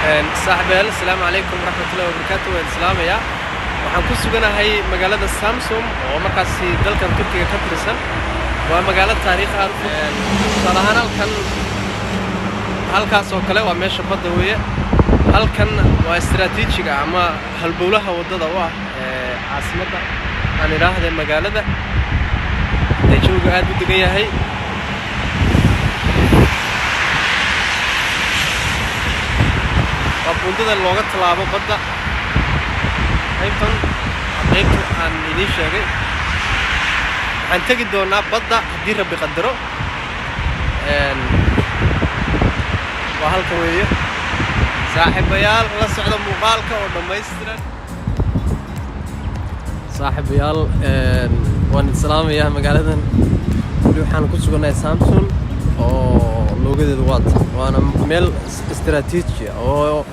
صاحبي السلام عليكم ورحمة الله وبركاته والسلام يا waxaan ku suganahay magaalada Samsun oo markaasi dalkan Turkiga ka tirsan waa magaalo taariikhi ah salahan halkaas oo kale waa meesha badda weeye halkan waa istiraatiijiga ama halbowlaha wadada u ah caasimadda aan iraahday magaalada jooga aad u degan yahay وبندد اللغة تلعبوا بدأ أيضاً قيمته عن إيش يعني عن تجد دونا بدأ ديره بقدره وهالكوية صاحب بيال لا سعد مقالك ولا ما يستر صاحب بيال وان السلام يا مقالة اللي حنا كل سجنا سامسون أو لوجد الوقت وأنا ميل استراتيجي أو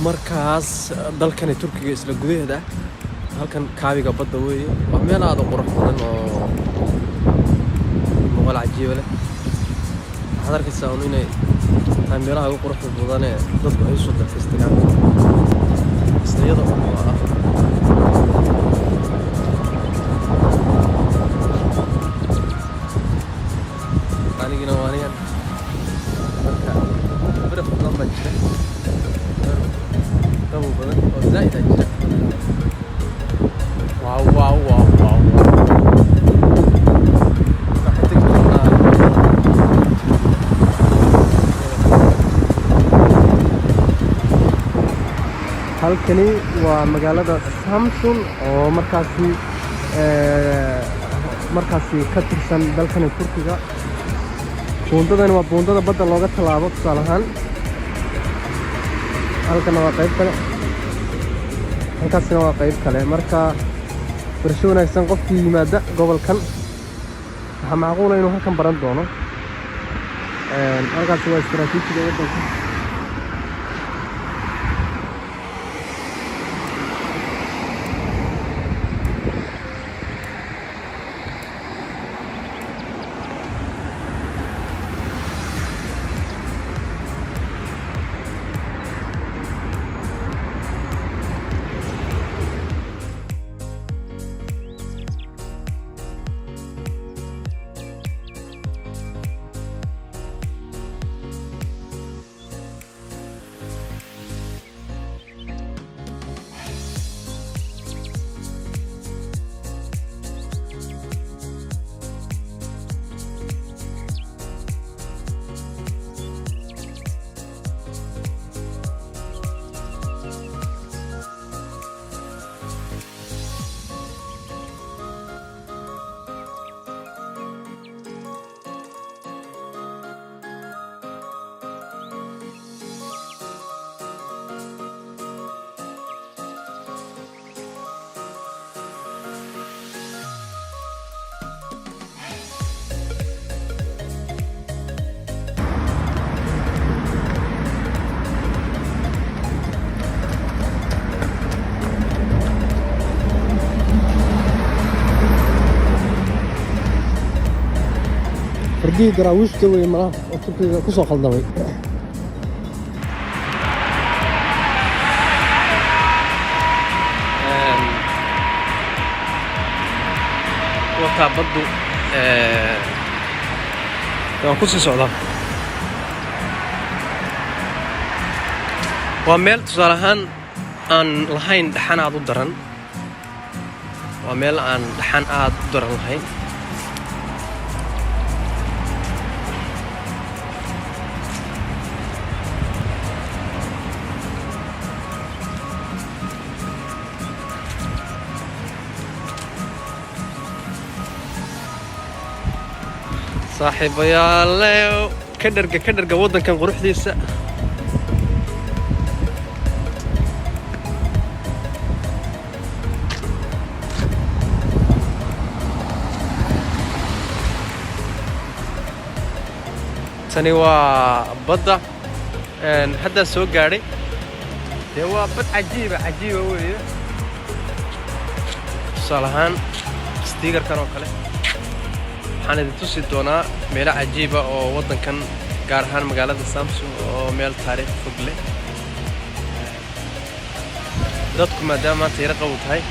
markaas dalkan Turkiga isla gudaheeda halkan kaabiga badda weeye waa meel aad u qurux badan oo wala cajiib leh waxaad arkaysaa inay meelaha ugu quruxda badan ee dadku ay soo dalxiistaan islayada oo ah anigina waaniyan marka baraf badan baa jira زائد أجزاء واو واو واو واو halkani waa magaalada Samsun oo markaasi ka tirsan dalkan Turkiga buundadani waa buundada badda looga talaabo tusaalahan halkan waa qayb kale halkaasina waa qayb kale marka barasho wanaagsan qofkii yimaada gobolkan waxa macquul ah inuu halkan baran doono halkaas waa istiraatiijiga waddanka دي دراويش توي مرة وتركيا كوسو خلدمي وقع بدو كوسو سعودة وميل تصالحان أن لحين دحان عدو درن وميل أن دحان عدو درن لحين صاحبيال كدرجة ودن كان قروح ديسا ثاني وبضع حدا سوق قاري هو بد عجيبة ويه صالحان ستيكر كانوا كله waxaan idin tusi doonaa meelo cajiib ah oo wadankan gaar ahaan magaalada Samsun oo meel taariikh fog leh dadku maadaama maanta yara qabow tahay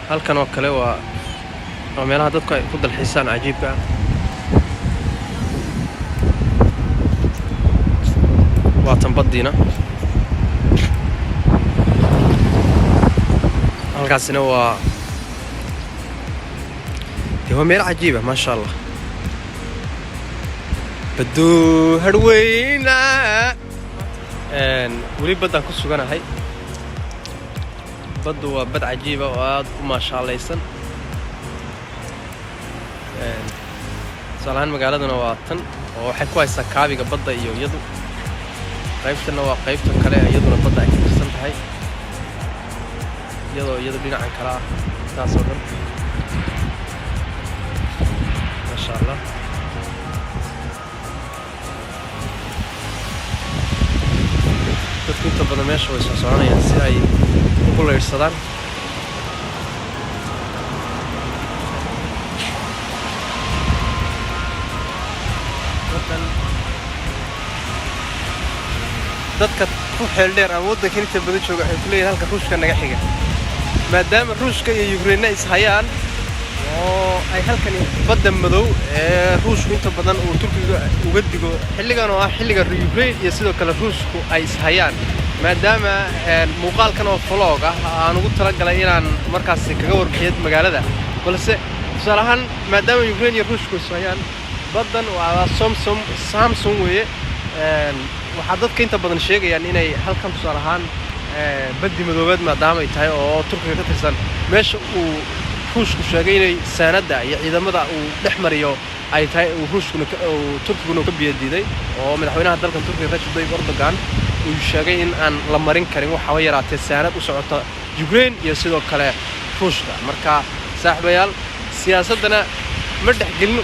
halkan oo kale waa meelaha dadku ay ku dalxiisaan cajiibka ah waa tan baddiina halkaasina waa meel cajiib ah maasha allah baddu harweyna weli baddaan ku suganahay baddu waa bad cajiiba oo aad u maashaallaysan tusaale ahaan magaaladuna waa tan oo waxay ku haysaa kaabiga badda iyo iyadu qaybtana waa qaybta kale iyaduna badda ay ka tirsan tahay iyadu dhinacan kale ah taasoo dhan maasha allah dadku inta badan meesha way soo soconayaan si ay ugu leydhsadaan dadka ku xeel dheer ama waddanka inta badan jooga waxay ku leeyihin halka ruushka naga xiga maadaama ruushka iyo Ukraine is hayaan oo ay halkan badda madow ee ruushku inta badan uu Turkiga uga digo xilligan oo ah xilliga Ukraine iyo sidoo kale ruushku ay is hayaan maadaama muuqaalkan oo vlog ah aan ugu talagalay inaan markaas kaga warbixiyo magaalada balse tusaale ahaan maadaama Ukraine iyo ruushku is hayaan baddan waa Samsun weeye waxaa dadka inta badan sheegayaan inay halkan tusaale ahaan baddi madoobeed maadaama ay tahay oo Turkiga ka tirsan meesha uu ruushku sheegay inay saanada iyo ciidamada uu dhex mariyo ay tahay uu ruushkuna Turkiguna ka biyadiiday oo madaxweynaha dalkan Turkiga Recep Tayyip Erdogan uu sheegay in aan la marin karin waxa way yaraatay saanad u socota Ukraine iyo sidoo kale ruushka marka saaxiibayaal siyaasadana ma dhaxgelin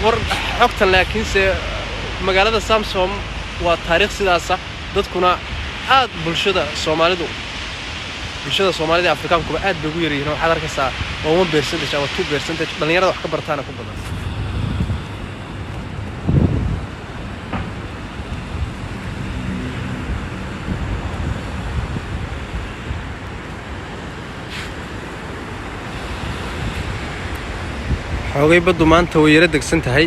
xogtan laakiinse magaalada Samsun waa taariikh sidaas ah dadkuna aad bulshada Soomaalida Afrikaankuba aad bay ugu yar yihiin waxaad arkaysaa oo 1% ama 2% dhalinyarada wax ka bartaana ku badan xoogay baddu maanta way yara degsan tahay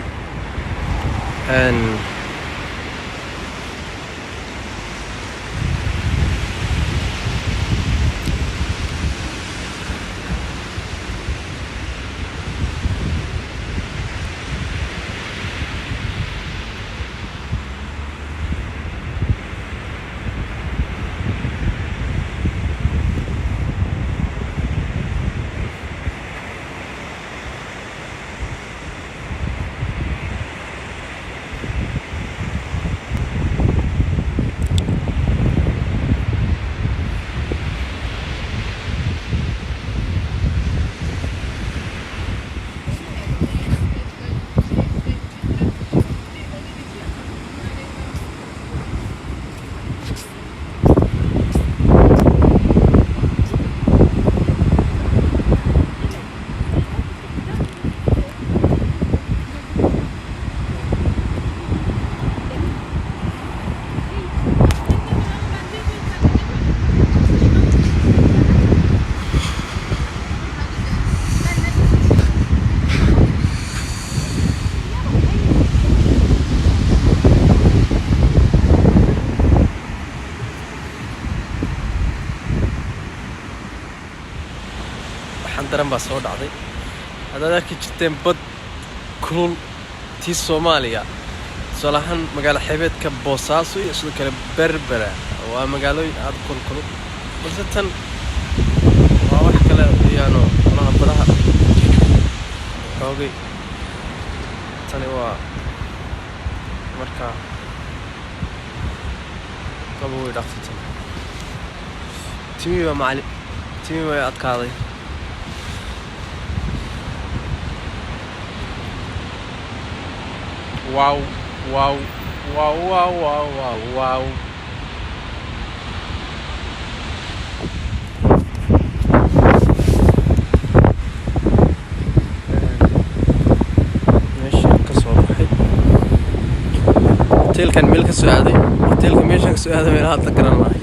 daran baa soo dhacday haddaad arki jirteen bad kulul tii Soomaaliya tusaale ahaan magaalo xeebeedka Boosaaso iyo sidoo kale Berbera waa magaalooyin aad kulul balse tan waa wax kale iyaano malaha badaha xoogay tani waa marka qabow ay dhaqtay timi way adkaaday wow wow wow wow wow wow wow meesha ka soo baxay hoteelkan meel ka soo aaday hoteelka meeshan ka soo aaday meel hadda garan maayo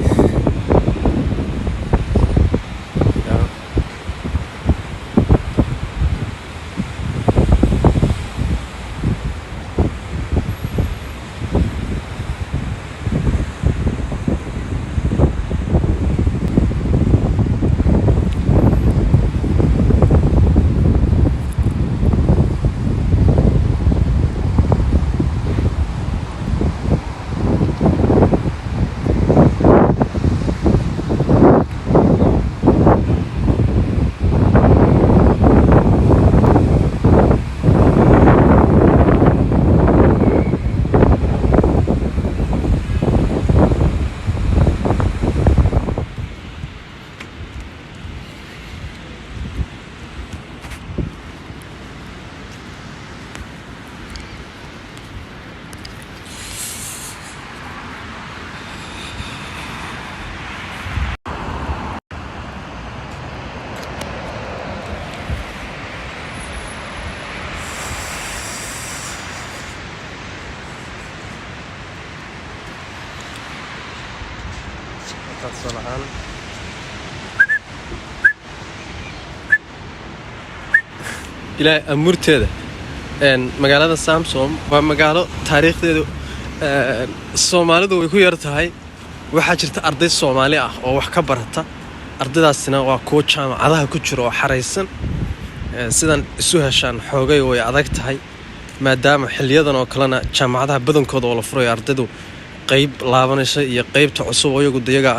صراحة إلى أمورتها إن مقالة سامسون ومقالة تاريخ ده الصومالي ده ويكون يرتاحي وحاجة أرض الصومالية أو وحكبرتها أرض السنة وكوتشام عضها كتشر وحريسن سيدان سوهشان حوجي ويعذقتهاي ما دام حليادنا وكلنا جامعتها بدن كود ولا فروي أرضه qayb laabanaysa iyo qaybta cusub oo iyagu dayaga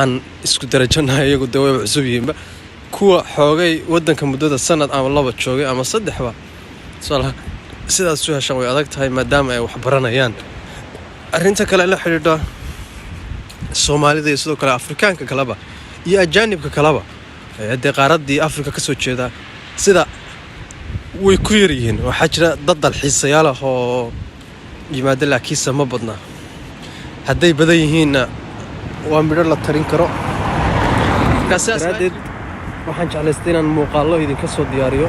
aan isku darajanahay iyagu daway cusub yihiinba kuwa xoogay wadanka muddada sanad ama laba joogay ama saddexba sidaas soo heshan way adag tahay maadaama ay wax baranayaan arinta kale la xiriirta Soomaalida iyo sidoo kale Afrikaanka kalaba iyo ajaanibka kalaba ee qaaradii Afrika ka soo jeeda sida way ku yar yihiin waxa jira dad dalxiisayaal ah oo yimaada laakiin ma badna hadday badan yihiinna waa midho la tarin karo kaasaadeed waxaan jeclaystay inaan muuqaallo idinka soo diyaariyo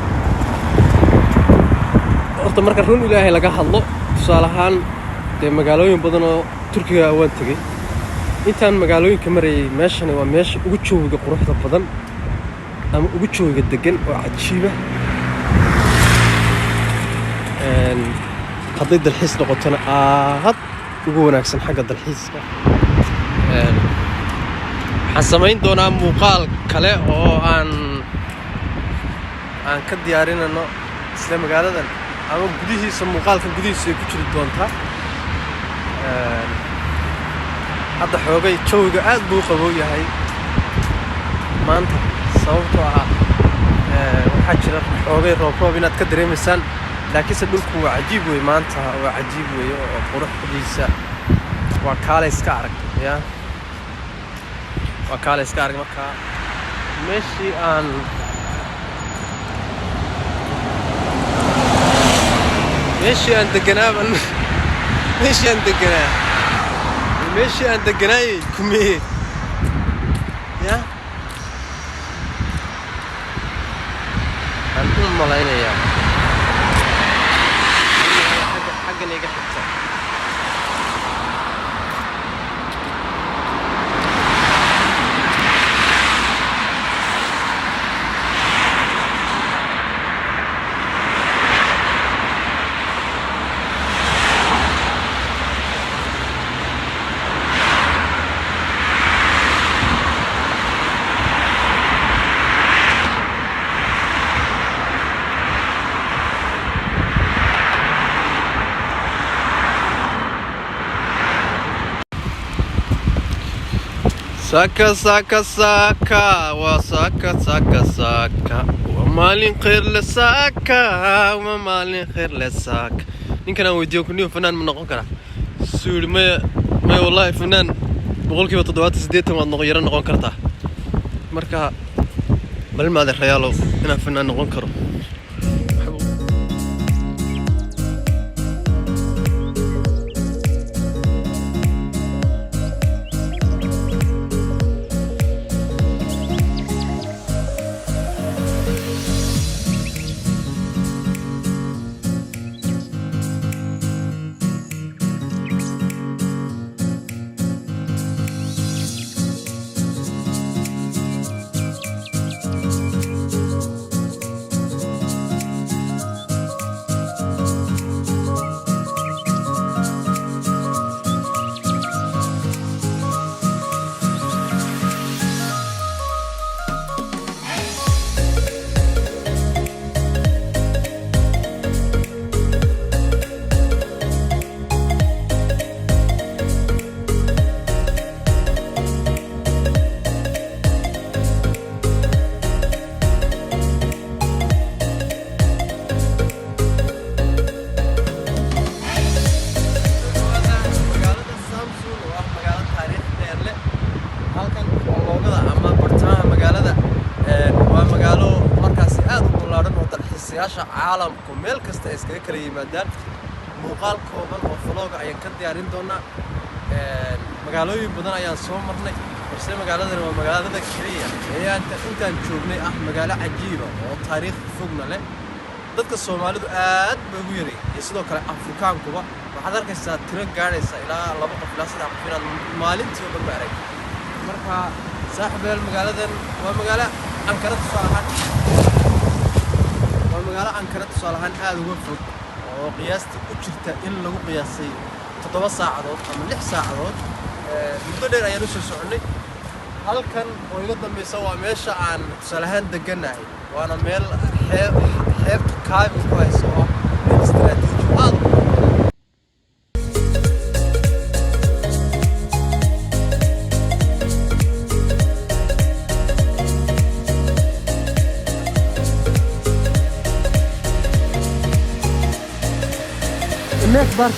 horta marka run ilaahay laga hadlo tusaale ahaan dee magaalooyin badan oo Turkiga waan tagay intaan magaalooyinka marayay meeshani waa meesha ugu jooga quruxda badan ama ugu jooga degan oo cajiiba hadday dalxiis noqotona aad ugu wanaagsan xagga dalxiiska waxaan samayn doonaa muuqaal kale oo aan ka diyaarinano isla magaaladan ama gudihiisa muuqaalka gudihiisa ay ku jiri doontaa hadda xoogay jawga aad buu qabow yahay maanta sababtoo ah waxaa jira xoogay roob inaad ka dareemaysaan laakiinse dhulku waa cajiib weey maanta waa cajiib weey oo quruxdiisa waa kaale iska arag ya waa kaale iska arag marka meeshii aan deganaa meeshii aan deganaayay kumee ya aan u malaynayaa حاجة نيجي حتى ساكا ساكا ساكا وساكا ساكا ساكا ومالين خير لساكا ومالين خير لساكا يمكن أنا فيديو كنيو فنان من نقول سوري ما والله فنان بقول كيف تضوات سديتهم عن نغير نقول كرتا مركا بل ما ذا خياله أنا فنان نقول كرو dalxiisayaasha caalamku meel kasta ay iskaga kala yimaadaan muuqaal kooban oo vlog ayaan ka diyaarin doonaa magaalooyin badan ayaan soo marnay balse magaaladan waa magaalada kaliya ee intaan joognay magaalo cajiib ah oo taariikh fogna leh dadka Soomaalidu aad bay ugu yareen iyo sidoo kale Afrikaankuba waxaad arkaysaa tiro gaaraysa ilaa 2 qof ilaa 3 qof inaan maalintii oo dhan arag marka saaxiibeel magaaladan waa magaalo Ankara tusaalahaan aad uga fog oo qiyaastii u jirta in lagu qiyaasay 7 saacadood ama 6 saacadood muddo dheer ayaan u soo soconay halkan oo iga dambaysa waa meesha aan tusaalahaan deganahay waana meel xeebta kaabi ku hayso oo istiraatiiji aad الناس بارك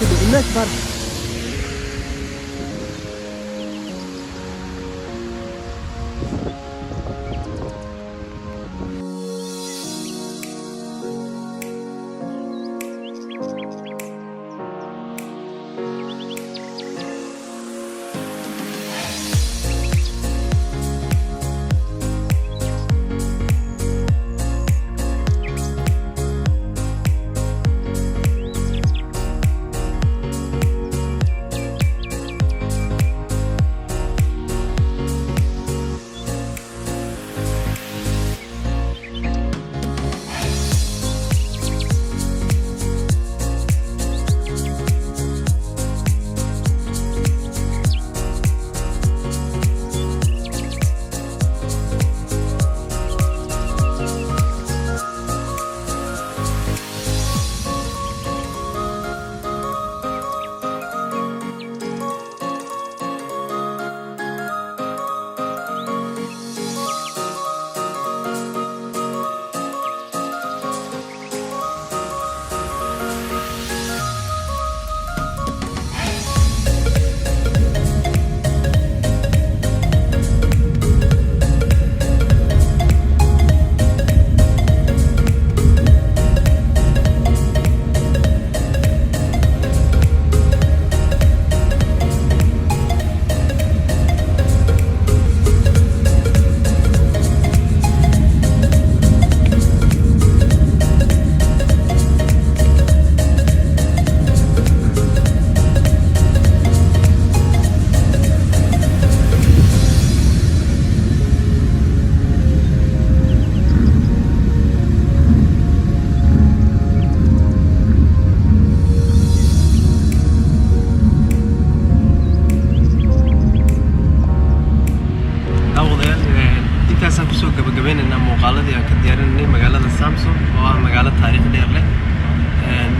gabagabeynayna muuqaaladii aan ka diyaarinay magaalada Samsun oo ah magaalo taariikh dheer leh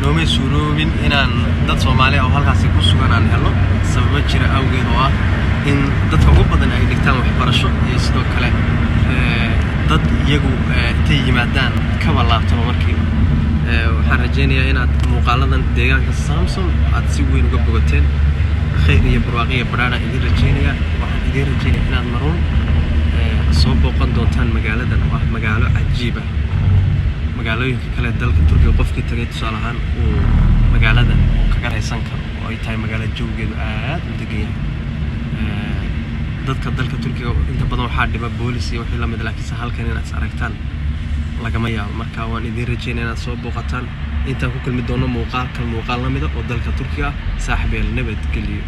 noomay suuroobin inaan dad Soomaali ah oo halkaas ku sugan aan helo sabab jira awgeed oo ah in dadka ugu badan ay dhigtaan waxbarasho iyo sidoo kale dad iyagu intay yimaadaan ka walaabto markii waxaan rajaynayaa inaad muuqaaladan deegaanka Samsun aad si weyn uga bogateen khayr iyo barwaaqo badana idin rajaynayaa waxaan idin rajaynayaa inaad maroon soo booqan doontaan magaaladan oo ah magaalo cajiib ah magaalooyinka kale dalka Turkiga qofkii tagay tusaalahaan uu magaaladan kaga raysan karo oo ay tahay magaalo jooggeedu aad u degan dadka dalka Turkiga inta badan waxaa dhiba boolis iyo wixii la mid laakiin halkan inaad aragtaan lagama yaabo marka waan idin rajaynayaa inaad soo booqataan intaan ku kulmi doono muuqaal la mid ah oo dalka Turkiga saaxiibeel nabad geliyo